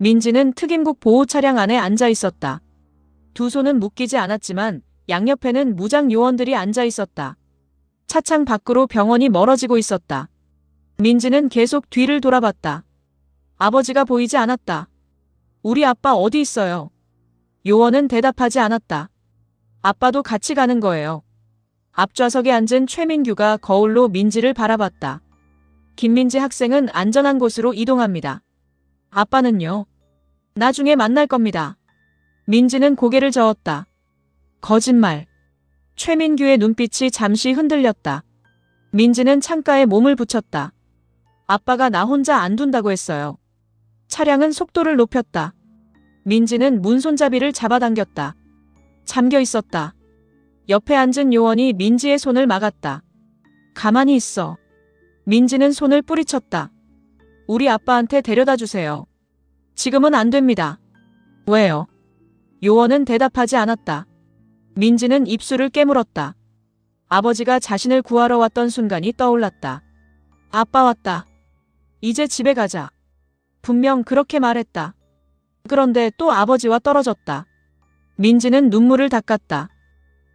민지는 특임국 보호 차량 안에 앉아 있었다. 두 손은 묶이지 않았지만 양옆에는 무장 요원들이 앉아 있었다. 차창 밖으로 병원이 멀어지고 있었다. 민지는 계속 뒤를 돌아봤다. 아버지가 보이지 않았다. 우리 아빠 어디 있어요? 요원은 대답하지 않았다. 아빠도 같이 가는 거예요. 앞좌석에 앉은 최민규가 거울로 민지를 바라봤다. 김민지 학생은 안전한 곳으로 이동합니다. 아빠는요? 나중에 만날 겁니다. 민지는 고개를 저었다. 거짓말. 최민규의 눈빛이 잠시 흔들렸다. 민지는 창가에 몸을 붙였다. 아빠가 나 혼자 안 둔다고 했어요. 차량은 속도를 높였다. 민지는 문손잡이를 잡아당겼다. 잠겨 있었다. 옆에 앉은 요원이 민지의 손을 막았다. 가만히 있어. 민지는 손을 뿌리쳤다. 우리 아빠한테 데려다 주세요. 지금은 안 됩니다. 왜요? 요원은 대답하지 않았다. 민지는 입술을 깨물었다. 아버지가 자신을 구하러 왔던 순간이 떠올랐다. 아빠 왔다. 이제 집에 가자. 분명 그렇게 말했다. 그런데 또 아버지와 떨어졌다. 민지는 눈물을 닦았다.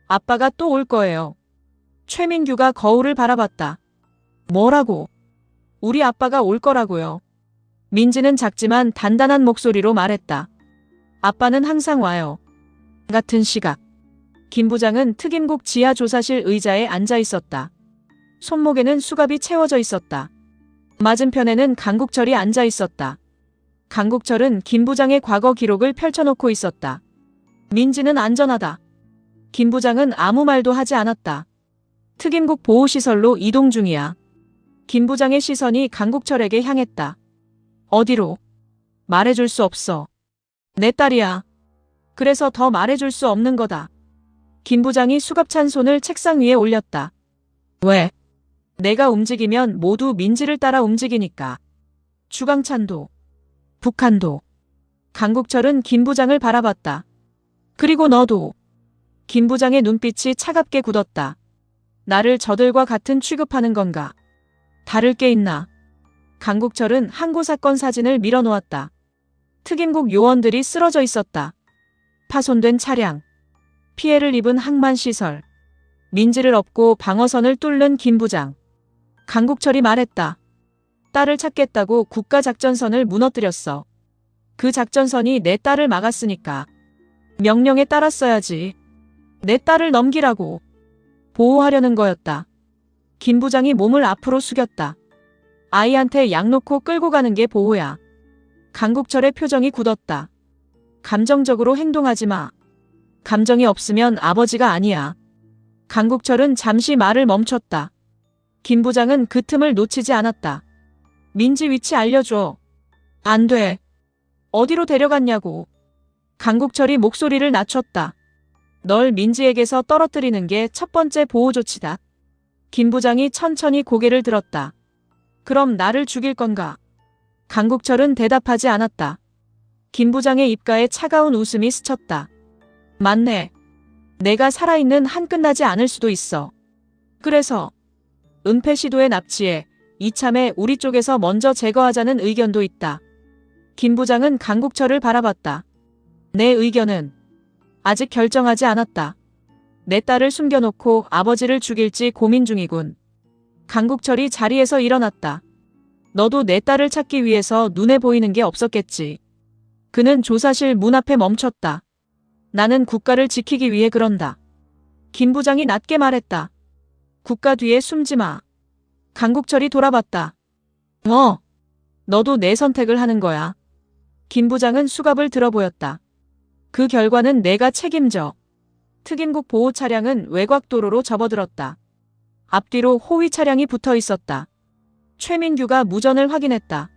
아빠가 또 올 거예요. 최민규가 거울을 바라봤다. 뭐라고? 우리 아빠가 올 거라고요. 민지는 작지만 단단한 목소리로 말했다. 아빠는 항상 와요. 같은 시각. 김 부장은 특임국 지하 조사실 의자에 앉아 있었다. 손목에는 수갑이 채워져 있었다. 맞은편에는 강국철이 앉아 있었다. 강국철은 김 부장의 과거 기록을 펼쳐놓고 있었다. 민지는 안전하다. 김 부장은 아무 말도 하지 않았다. 특임국 보호시설로 이동 중이야. 김 부장의 시선이 강국철에게 향했다. 어디로? 말해줄 수 없어. 내 딸이야. 그래서 더 말해줄 수 없는 거다. 김 부장이 수갑찬 손을 책상 위에 올렸다. 왜? 내가 움직이면 모두 민지를 따라 움직이니까. 주강찬도. 북한도. 강국철은 김 부장을 바라봤다. 그리고 너도. 김 부장의 눈빛이 차갑게 굳었다. 나를 저들과 같은 취급하는 건가? 다를 게 있나? 강국철은 항고사건 사진을 밀어놓았다. 특임국 요원들이 쓰러져 있었다. 파손된 차량. 피해를 입은 항만시설. 민지를 업고 방어선을 뚫는 김 부장. 강국철이 말했다. 딸을 찾겠다고 국가작전선을 무너뜨렸어. 그 작전선이 내 딸을 막았으니까. 명령에 따랐어야지. 내 딸을 넘기라고. 보호하려는 거였다. 김 부장이 몸을 앞으로 숙였다. 아이한테 약 놓고 끌고 가는 게 보호야. 강국철의 표정이 굳었다. 감정적으로 행동하지 마. 감정이 없으면 아버지가 아니야. 강국철은 잠시 말을 멈췄다. 김 부장은 그 틈을 놓치지 않았다. 민지 위치 알려줘. 안 돼. 어디로 데려갔냐고. 강국철이 목소리를 낮췄다. 널 민지에게서 떨어뜨리는 게 첫 번째 보호 조치다. 김 부장이 천천히 고개를 들었다. 그럼 나를 죽일 건가? 강국철은 대답하지 않았다. 김 부장의 입가에 차가운 웃음이 스쳤다. 맞네. 내가 살아있는 한 끝나지 않을 수도 있어. 그래서 은폐 시도에 납치해 이참에 우리 쪽에서 먼저 제거하자는 의견도 있다. 김 부장은 강국철을 바라봤다. 내 의견은 아직 결정하지 않았다. 내 딸을 숨겨놓고 아버지를 죽일지 고민 중이군. 강국철이 자리에서 일어났다. 너도 내 딸을 찾기 위해서 눈에 보이는 게 없었겠지. 그는 조사실 문 앞에 멈췄다. 나는 국가를 지키기 위해 그런다. 김 부장이 낮게 말했다. 국가 뒤에 숨지 마. 강국철이 돌아봤다. 너도 내 선택을 하는 거야. 김 부장은 수갑을 들어 보였다. 그 결과는 내가 책임져. 특임국 보호 차량은 외곽도로로 접어들었다. 앞뒤로 호위 차량이 붙어 있었다. 최민규가 무전을 확인했다.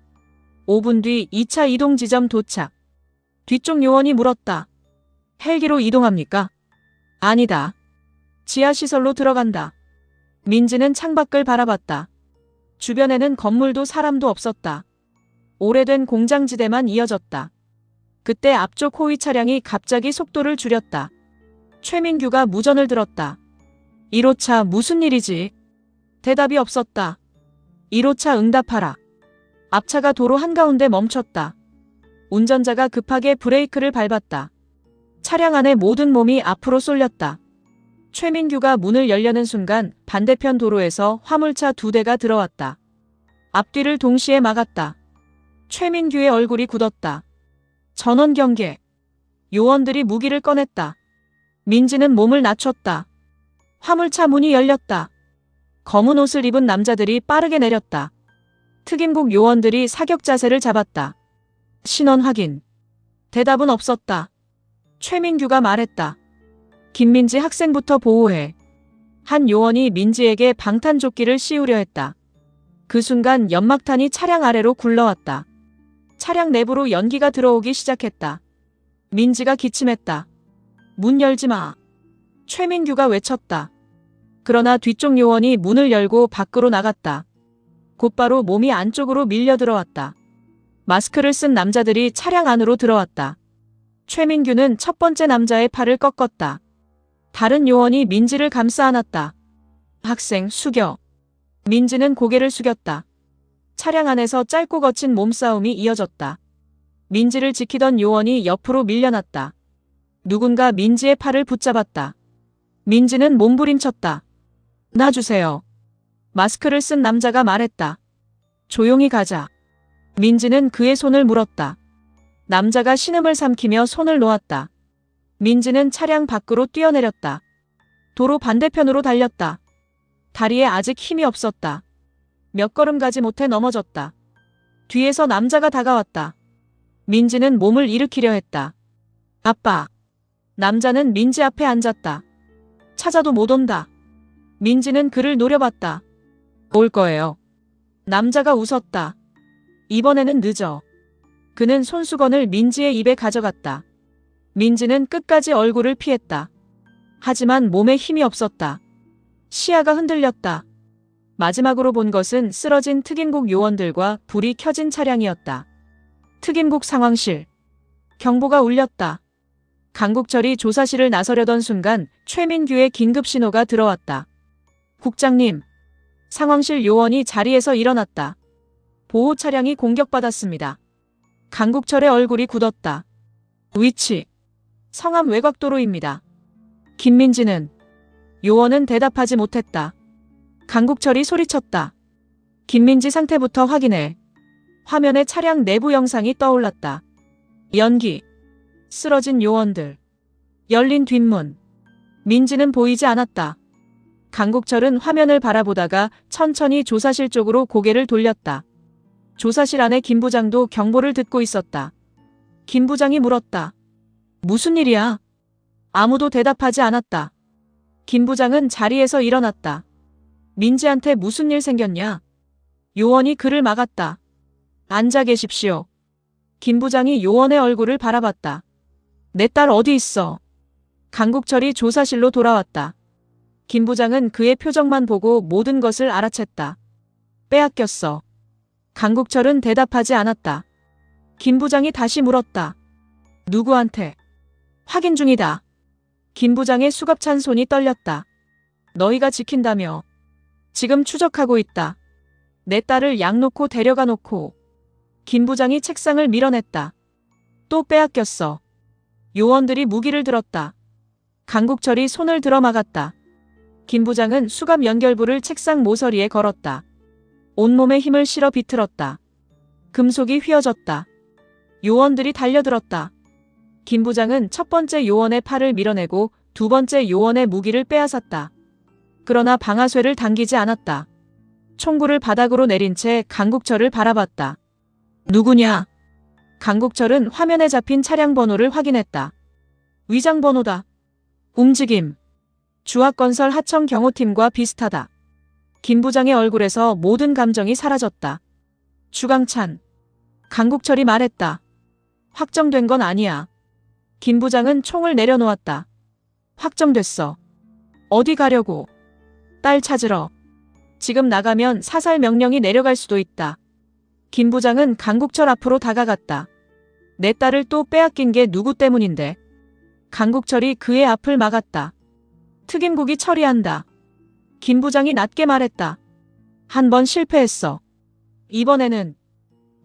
5분 뒤 2차 이동 지점 도착. 뒤쪽 요원이 물었다. 헬기로 이동합니까? 아니다. 지하시설로 들어간다. 민지는 창밖을 바라봤다. 주변에는 건물도 사람도 없었다. 오래된 공장지대만 이어졌다. 그때 앞쪽 호위 차량이 갑자기 속도를 줄였다. 최민규가 무전을 들었다. 1호차 무슨 일이지? 대답이 없었다. 1호차 응답하라. 앞차가 도로 한가운데 멈췄다. 운전자가 급하게 브레이크를 밟았다. 차량 안의 모든 몸이 앞으로 쏠렸다. 최민규가 문을 열려는 순간 반대편 도로에서 화물차 2대가 들어왔다. 앞뒤를 동시에 막았다. 최민규의 얼굴이 굳었다. 전원 경계. 요원들이 무기를 꺼냈다. 민지는 몸을 낮췄다. 화물차 문이 열렸다. 검은 옷을 입은 남자들이 빠르게 내렸다. 특임국 요원들이 사격 자세를 잡았다. 신원 확인. 대답은 없었다. 최민규가 말했다. 김민지 학생부터 보호해. 한 요원이 민지에게 방탄조끼를 씌우려 했다. 그 순간 연막탄이 차량 아래로 굴러왔다. 차량 내부로 연기가 들어오기 시작했다. 민지가 기침했다. 문 열지 마. 최민규가 외쳤다. 그러나 뒤쪽 요원이 문을 열고 밖으로 나갔다. 곧바로 몸이 안쪽으로 밀려 들어왔다. 마스크를 쓴 남자들이 차량 안으로 들어왔다. 최민규는 첫 번째 남자의 팔을 꺾었다. 다른 요원이 민지를 감싸 안았다. 학생 숙여. 민지는 고개를 숙였다. 차량 안에서 짧고 거친 몸싸움이 이어졌다. 민지를 지키던 요원이 옆으로 밀려났다. 누군가 민지의 팔을 붙잡았다. 민지는 몸부림쳤다. 놔주세요. 마스크를 쓴 남자가 말했다. 조용히 가자. 민지는 그의 손을 물었다. 남자가 신음을 삼키며 손을 놓았다. 민지는 차량 밖으로 뛰어내렸다. 도로 반대편으로 달렸다. 다리에 아직 힘이 없었다. 몇 걸음 가지 못해 넘어졌다. 뒤에서 남자가 다가왔다. 민지는 몸을 일으키려 했다. 아빠. 남자는 민지 앞에 앉았다. 찾아도 못 온다. 민지는 그를 노려봤다. 올 거예요. 남자가 웃었다. 이번에는 늦어. 그는 손수건을 민지의 입에 가져갔다. 민지는 끝까지 얼굴을 피했다. 하지만 몸에 힘이 없었다. 시야가 흔들렸다. 마지막으로 본 것은 쓰러진 특임국 요원들과 불이 켜진 차량이었다. 특임국 상황실. 경보가 울렸다. 강국철이 조사실을 나서려던 순간 최민규의 긴급 신호가 들어왔다. 국장님. 상황실 요원이 자리에서 일어났다. 보호 차량이 공격받았습니다. 강국철의 얼굴이 굳었다. 위치. 성암 외곽도로입니다. 김민지는. 요원은 대답하지 못했다. 강국철이 소리쳤다. 김민지 상태부터 확인해. 화면에 차량 내부 영상이 떠올랐다. 연기. 쓰러진 요원들. 열린 뒷문. 민지는 보이지 않았다. 강국철은 화면을 바라보다가 천천히 조사실 쪽으로 고개를 돌렸다. 조사실 안에 김 부장도 경보를 듣고 있었다. 김 부장이 물었다. 무슨 일이야? 아무도 대답하지 않았다. 김 부장은 자리에서 일어났다. 민지한테 무슨 일 생겼냐? 요원이 그를 막았다. 앉아 계십시오. 김 부장이 요원의 얼굴을 바라봤다. 내 딸 어디 있어? 강국철이 조사실로 돌아왔다. 김 부장은 그의 표정만 보고 모든 것을 알아챘다. 빼앗겼어. 강국철은 대답하지 않았다. 김 부장이 다시 물었다. 누구한테? 확인 중이다. 김 부장의 수갑찬 손이 떨렸다. 너희가 지킨다며. 지금 추적하고 있다. 내 딸을 약 놓고 데려가 놓고. 김 부장이 책상을 밀어냈다. 또 빼앗겼어. 요원들이 무기를 들었다. 강국철이 손을 들어 막았다. 김 부장은 수갑 연결부를 책상 모서리에 걸었다. 온몸에 힘을 실어 비틀었다. 금속이 휘어졌다. 요원들이 달려들었다. 김 부장은 첫 번째 요원의 팔을 밀어내고 두 번째 요원의 무기를 빼앗았다. 그러나 방아쇠를 당기지 않았다. 총구를 바닥으로 내린 채 강국철을 바라봤다. 누구냐? 강국철은 화면에 잡힌 차량 번호를 확인했다. 위장 번호다. 움직임. 주합건설 하청 경호팀과 비슷하다. 김 부장의 얼굴에서 모든 감정이 사라졌다. 주강찬. 강국철이 말했다. 확정된 건 아니야. 김 부장은 총을 내려놓았다. 확정됐어. 어디 가려고? 딸 찾으러. 지금 나가면 사살 명령이 내려갈 수도 있다. 김 부장은 강국철 앞으로 다가갔다. 내 딸을 또 빼앗긴 게 누구 때문인데? 강국철이 그의 앞을 막았다. 특임국이 처리한다. 김 부장이 낮게 말했다. 한 번 실패했어. 이번에는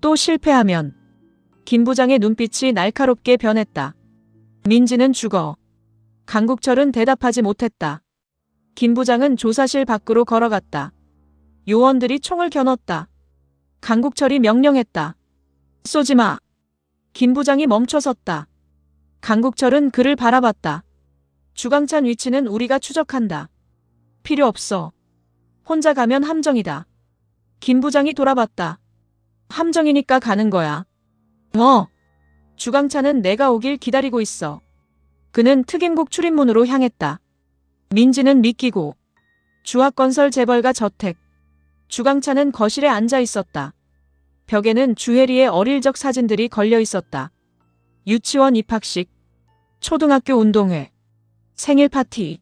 또 실패하면 김 부장의 눈빛이 날카롭게 변했다. 민지는 죽어. 강국철은 대답하지 못했다. 김 부장은 조사실 밖으로 걸어갔다. 요원들이 총을 겨눴다. 강국철이 명령했다. 쏘지 마. 김 부장이 멈춰섰다. 강국철은 그를 바라봤다. 주강찬 위치는 우리가 추적한다. 필요 없어. 혼자 가면 함정이다. 김 부장이 돌아봤다. 함정이니까 가는 거야. 주강찬은 내가 오길 기다리고 있어. 그는 특임국 출입문으로 향했다. 민지는 믿기고 주학건설 재벌가 저택. 주강찬은 거실에 앉아 있었다. 벽에는 주혜리의 어릴 적 사진들이 걸려 있었다. 유치원 입학식, 초등학교 운동회, 생일 파티.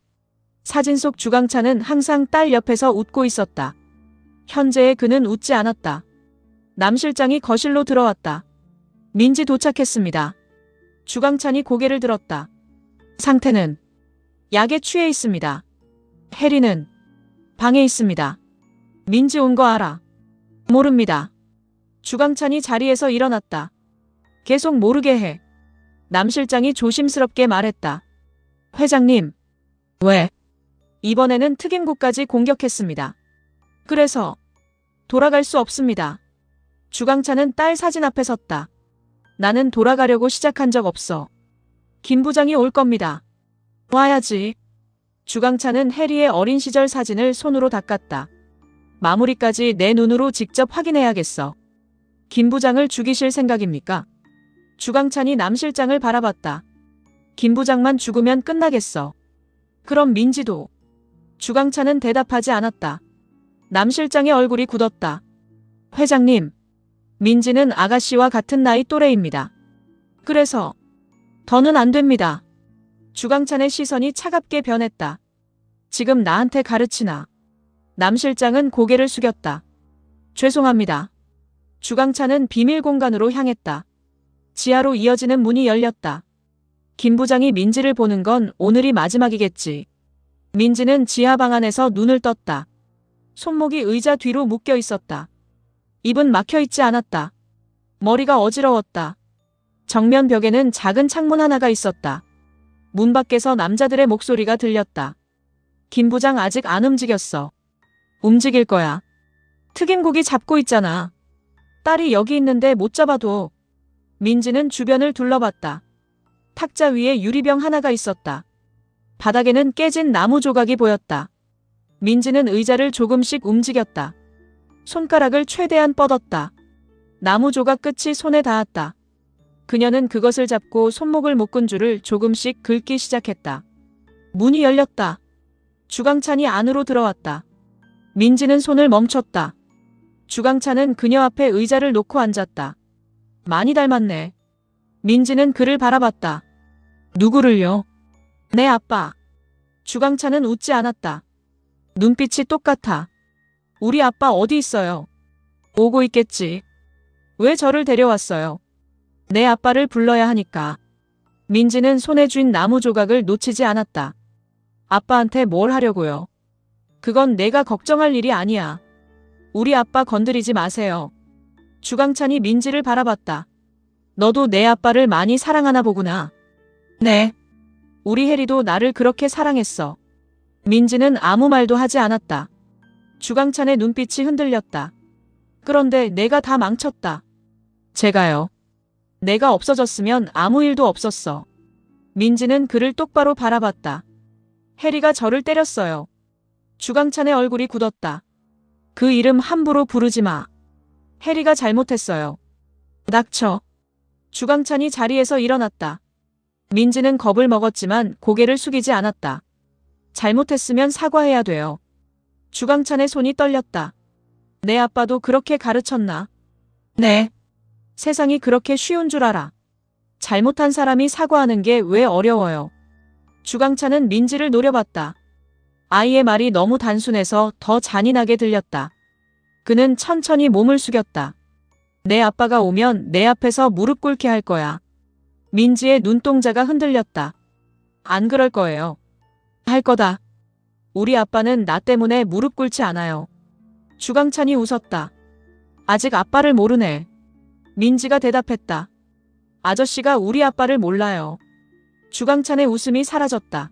사진 속 주강찬은 항상 딸 옆에서 웃고 있었다. 현재의 그는 웃지 않았다. 남 실장이 거실로 들어왔다. 민지 도착했습니다. 주강찬이 고개를 들었다. 상태는? 약에 취해 있습니다. 혜리는? 방에 있습니다. 민지 온 거 알아? 모릅니다. 주강찬이 자리에서 일어났다. 계속 모르게 해. 남 실장이 조심스럽게 말했다. 회장님. 왜? 이번에는 특임국까지 공격했습니다. 그래서 돌아갈 수 없습니다. 주강찬은 딸 사진 앞에 섰다. 나는 돌아가려고 시작한 적 없어. 김 부장이 올 겁니다. 와야지. 주강찬은 혜리의 어린 시절 사진을 손으로 닦았다. 마무리까지 내 눈으로 직접 확인해야겠어. 김 부장을 죽이실 생각입니까? 주강찬이 남 실장을 바라봤다. 김 부장만 죽으면 끝나겠어. 그럼 민지도. 주강찬은 대답하지 않았다. 남 실장의 얼굴이 굳었다. 회장님, 민지는 아가씨와 같은 나이 또래입니다. 그래서 더는 안 됩니다. 주강찬의 시선이 차갑게 변했다. 지금 나한테 가르치나. 남 실장은 고개를 숙였다. 죄송합니다. 주강찬은 비밀 공간으로 향했다. 지하로 이어지는 문이 열렸다. 김 부장이 민지를 보는 건 오늘이 마지막이겠지. 민지는 지하 방 안에서 눈을 떴다. 손목이 의자 뒤로 묶여 있었다. 입은 막혀 있지 않았다. 머리가 어지러웠다. 정면 벽에는 작은 창문 하나가 있었다. 문 밖에서 남자들의 목소리가 들렸다. 김 부장 아직 안 움직였어. 움직일 거야. 특임국이 잡고 있잖아. 딸이 여기 있는데 못 잡아도. 민지는 주변을 둘러봤다. 탁자 위에 유리병 하나가 있었다. 바닥에는 깨진 나무 조각이 보였다. 민지는 의자를 조금씩 움직였다. 손가락을 최대한 뻗었다. 나무 조각 끝이 손에 닿았다. 그녀는 그것을 잡고 손목을 묶은 줄을 조금씩 긁기 시작했다. 문이 열렸다. 주강찬이 안으로 들어왔다. 민지는 손을 멈췄다. 주강찬은 그녀 앞에 의자를 놓고 앉았다. 많이 닮았네. 민지는 그를 바라봤다. 누구를요? 내 아빠. 주강찬은 웃지 않았다. 눈빛이 똑같아. 우리 아빠 어디 있어요? 오고 있겠지. 왜 저를 데려왔어요? 내 아빠를 불러야 하니까. 민지는 손에 쥔 나무 조각을 놓치지 않았다. 아빠한테 뭘 하려고요? 그건 내가 걱정할 일이 아니야. 우리 아빠 건드리지 마세요. 주강찬이 민지를 바라봤다. 너도 내 아빠를 많이 사랑하나 보구나. 네. 우리 혜리도 나를 그렇게 사랑했어. 민지는 아무 말도 하지 않았다. 주강찬의 눈빛이 흔들렸다. 그런데 내가 다 망쳤다. 제가요. 내가 없어졌으면 아무 일도 없었어. 민지는 그를 똑바로 바라봤다. 혜리가 저를 때렸어요. 주강찬의 얼굴이 굳었다. 그 이름 함부로 부르지 마. 혜리가 잘못했어요. 닥쳐. 주강찬이 자리에서 일어났다. 민지는 겁을 먹었지만 고개를 숙이지 않았다. 잘못했으면 사과해야 돼요. 주강찬의 손이 떨렸다. 내 아빠도 그렇게 가르쳤나? 네. 세상이 그렇게 쉬운 줄 알아. 잘못한 사람이 사과하는 게 왜 어려워요. 주강찬은 민지를 노려봤다. 아이의 말이 너무 단순해서 더 잔인하게 들렸다. 그는 천천히 몸을 숙였다. 내 아빠가 오면 내 앞에서 무릎 꿇게 할 거야. 민지의 눈동자가 흔들렸다. 안 그럴 거예요. 할 거다. 우리 아빠는 나 때문에 무릎 꿇지 않아요. 주강찬이 웃었다. 아직 아빠를 모르네. 민지가 대답했다. 아저씨가 우리 아빠를 몰라요. 주강찬의 웃음이 사라졌다.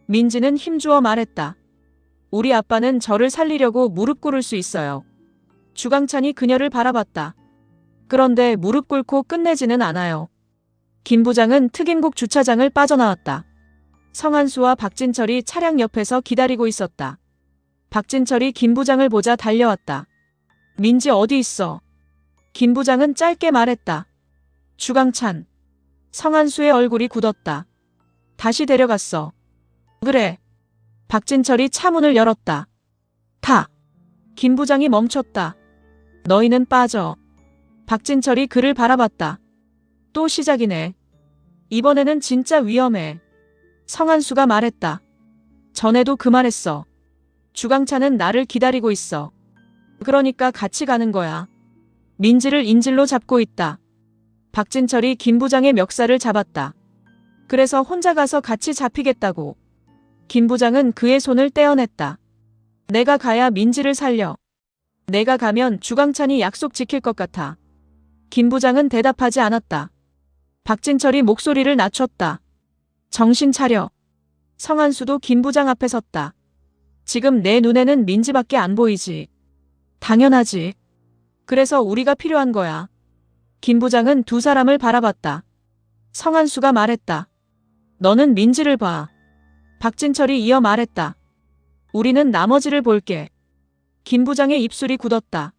민지는 힘주어 말했다. 우리 아빠는 저를 살리려고 무릎 꿇을 수 있어요. 주강찬이 그녀를 바라봤다. 그런데 무릎 꿇고 끝내지는 않아요. 김 부장은 특임국 주차장을 빠져나왔다. 성한수와 박진철이 차량 옆에서 기다리고 있었다. 박진철이 김 부장을 보자 달려왔다. 민지 어디 있어? 김 부장은 짧게 말했다. 주강찬. 성한수의 얼굴이 굳었다. 다시 데려갔어. 그래. 박진철이 차문을 열었다. 타. 김 부장이 멈췄다. 너희는 빠져. 박진철이 그를 바라봤다. 또 시작이네. 이번에는 진짜 위험해. 성한수가 말했다. 전에도 그 말했어. 주강찬은 나를 기다리고 있어. 그러니까 같이 가는 거야. 민지를 인질로 잡고 있다. 박진철이 김 부장의 멱살을 잡았다. 그래서 혼자 가서 같이 잡히겠다고. 김 부장은 그의 손을 떼어냈다. 내가 가야 민지를 살려. 내가 가면 주강찬이 약속 지킬 것 같아. 김 부장은 대답하지 않았다. 박진철이 목소리를 낮췄다. 정신 차려. 성한수도 김 부장 앞에 섰다. 지금 내 눈에는 민지밖에 안 보이지. 당연하지. 그래서 우리가 필요한 거야. 김 부장은 두 사람을 바라봤다. 성한수가 말했다. 너는 민지를 봐. 박진철이 이어 말했다. 우리는 나머지를 볼게. 김 부장의 입술이 굳었다.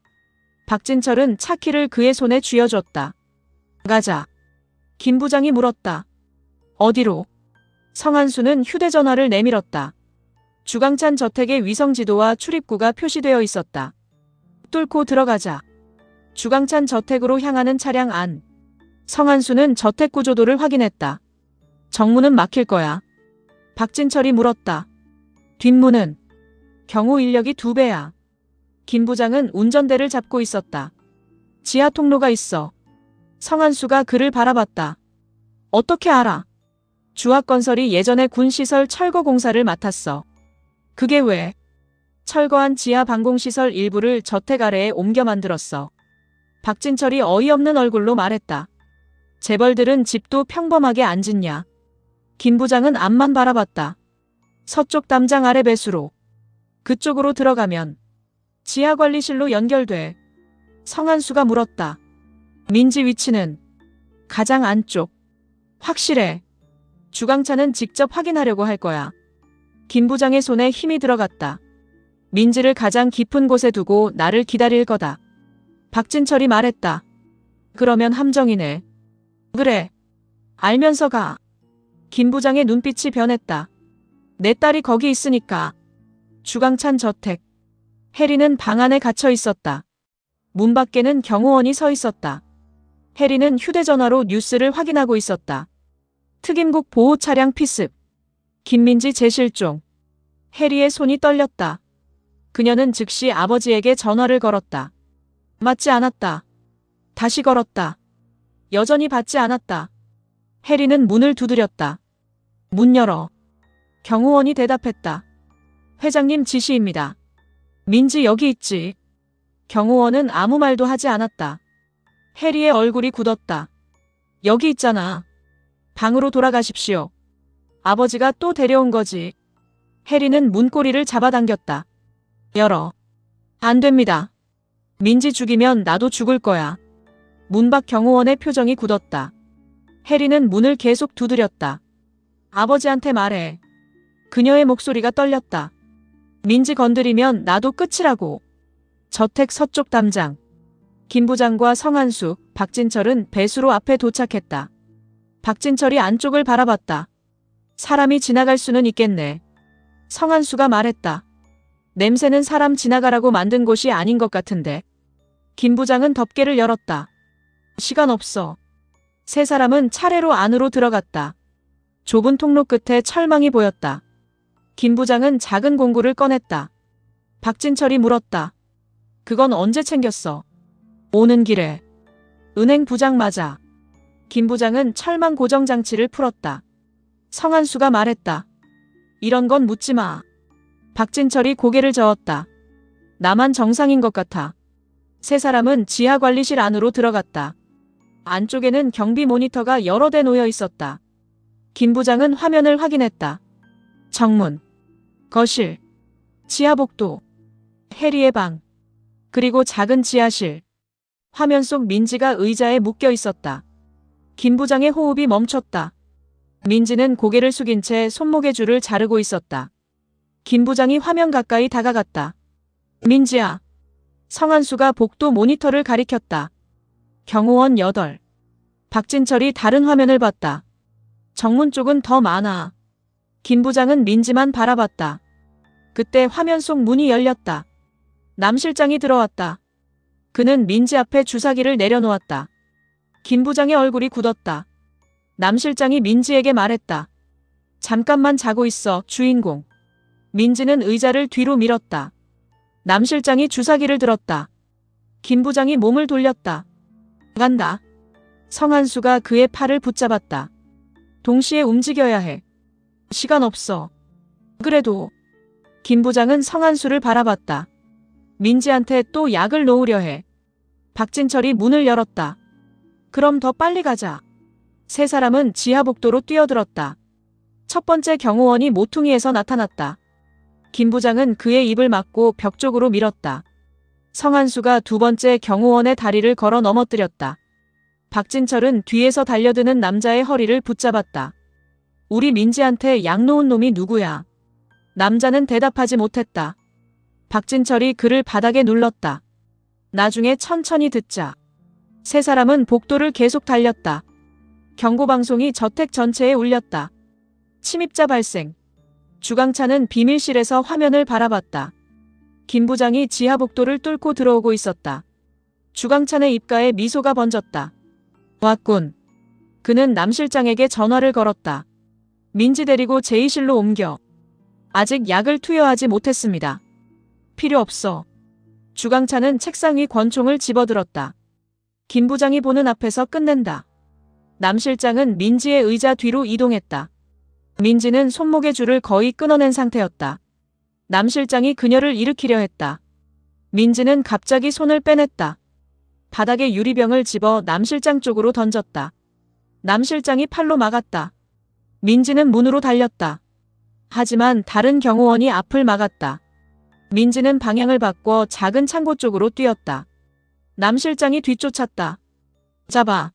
박진철은 차키를 그의 손에 쥐어줬다. 가자. 김 부장이 물었다. 어디로? 성한수는 휴대전화를 내밀었다. 주강찬 저택의 위성지도와 출입구가 표시되어 있었다. 뚫고 들어가자. 주강찬 저택으로 향하는 차량 안. 성한수는 저택 구조도를 확인했다. 정문은 막힐 거야. 박진철이 물었다. 뒷문은? 경호 인력이 2배야. 김 부장은 운전대를 잡고 있었다. 지하 통로가 있어. 성한수가 그를 바라봤다. 어떻게 알아? 주합건설이 예전에 군시설 철거 공사를 맡았어. 그게 왜? 철거한 지하 방공시설 일부를 저택 아래에 옮겨 만들었어. 박진철이 어이없는 얼굴로 말했다. 재벌들은 집도 평범하게 안 짓냐. 김 부장은 앞만 바라봤다. 서쪽 담장 아래 배수로. 그쪽으로 들어가면 지하관리실로 연결돼. 성한수가 물었다. 민지 위치는? 가장 안쪽. 확실해. 주강찬은 직접 확인하려고 할 거야. 김 부장의 손에 힘이 들어갔다. 민지를 가장 깊은 곳에 두고 나를 기다릴 거다. 박진철이 말했다. 그러면 함정이네. 그래. 알면서 가. 김 부장의 눈빛이 변했다. 내 딸이 거기 있으니까. 주강찬 저택. 혜리는 방 안에 갇혀 있었다. 문 밖에는 경호원이 서 있었다. 혜리는 휴대전화로 뉴스를 확인하고 있었다. 특임국 보호 차량 피습. 김민지 재실종. 혜리의 손이 떨렸다. 그녀는 즉시 아버지에게 전화를 걸었다. 맞지 않았다. 다시 걸었다. 여전히 받지 않았다. 혜리는 문을 두드렸다. 문 열어. 경호원이 대답했다. 회장님 지시입니다. 민지 여기 있지. 경호원은 아무 말도 하지 않았다. 혜리의 얼굴이 굳었다. 여기 있잖아. 방으로 돌아가십시오. 아버지가 또 데려온 거지. 혜리는 문고리를 잡아당겼다. 열어. 안 됩니다. 민지 죽이면 나도 죽을 거야. 문 밖 경호원의 표정이 굳었다. 혜리는 문을 계속 두드렸다. 아버지한테 말해. 그녀의 목소리가 떨렸다. 민지 건드리면 나도 끝이라고. 저택 서쪽 담장. 김 부장과 성한수, 박진철은 배수로 앞에 도착했다. 박진철이 안쪽을 바라봤다. 사람이 지나갈 수는 있겠네. 성한수가 말했다. 냄새는 사람 지나가라고 만든 곳이 아닌 것 같은데. 김 부장은 덮개를 열었다. 시간 없어. 세 사람은 차례로 안으로 들어갔다. 좁은 통로 끝에 철망이 보였다. 김 부장은 작은 공구를 꺼냈다. 박진철이 물었다. 그건 언제 챙겼어? 오는 길에. 은행 부장 맞아. 김 부장은 철망 고정 장치를 풀었다. 성한수가 말했다. 이런 건 묻지 마. 박진철이 고개를 저었다. 나만 정상인 것 같아. 세 사람은 지하관리실 안으로 들어갔다. 안쪽에는 경비 모니터가 여러 대 놓여 있었다. 김 부장은 화면을 확인했다. 정문, 거실, 지하복도, 해리의 방, 그리고 작은 지하실. 화면 속 민지가 의자에 묶여 있었다. 김 부장의 호흡이 멈췄다. 민지는 고개를 숙인 채 손목의 줄을 자르고 있었다. 김 부장이 화면 가까이 다가갔다. 민지야. 성한수가 복도 모니터를 가리켰다. 경호원 8. 박진철이 다른 화면을 봤다. 정문 쪽은 더 많아. 김 부장은 민지만 바라봤다. 그때 화면 속 문이 열렸다. 남 실장이 들어왔다. 그는 민지 앞에 주사기를 내려놓았다. 김 부장의 얼굴이 굳었다. 남 실장이 민지에게 말했다. 잠깐만 자고 있어, 주인공. 민지는 의자를 뒤로 밀었다. 남 실장이 주사기를 들었다. 김 부장이 몸을 돌렸다. 간다. 성한수가 그의 팔을 붙잡았다. 동시에 움직여야 해. 시간 없어. 그래도. 김 부장은 성한수를 바라봤다. 민지한테 또 약을 놓으려 해. 박진철이 문을 열었다. 그럼 더 빨리 가자. 세 사람은 지하복도로 뛰어들었다. 첫 번째 경호원이 모퉁이에서 나타났다. 김 부장은 그의 입을 막고 벽 쪽으로 밀었다. 성한수가 두 번째 경호원의 다리를 걸어 넘어뜨렸다. 박진철은 뒤에서 달려드는 남자의 허리를 붙잡았다. 우리 민지한테 약 놓은 놈이 누구야? 남자는 대답하지 못했다. 박진철이 그를 바닥에 눌렀다. 나중에 천천히 듣자. 세 사람은 복도를 계속 달렸다. 경고방송이 저택 전체에 울렸다. 침입자 발생. 주강찬은 비밀실에서 화면을 바라봤다. 김 부장이 지하복도를 뚫고 들어오고 있었다. 주강찬의 입가에 미소가 번졌다. 왔군. 그는 남 실장에게 전화를 걸었다. 민지 데리고 제2실로 옮겨. 아직 약을 투여하지 못했습니다. 필요 없어. 주강찬은 책상 위 권총을 집어들었다. 김 부장이 보는 앞에서 끝낸다. 남 실장은 민지의 의자 뒤로 이동했다. 민지는 손목의 줄을 거의 끊어낸 상태였다. 남 실장이 그녀를 일으키려 했다. 민지는 갑자기 손을 빼냈다. 바닥에 유리병을 집어 남 실장 쪽으로 던졌다. 남 실장이 팔로 막았다. 민지는 문으로 달렸다. 하지만 다른 경호원이 앞을 막았다. 민지는 방향을 바꿔 작은 창고 쪽으로 뛰었다. 남 실장이 뒤쫓았다. 잡아.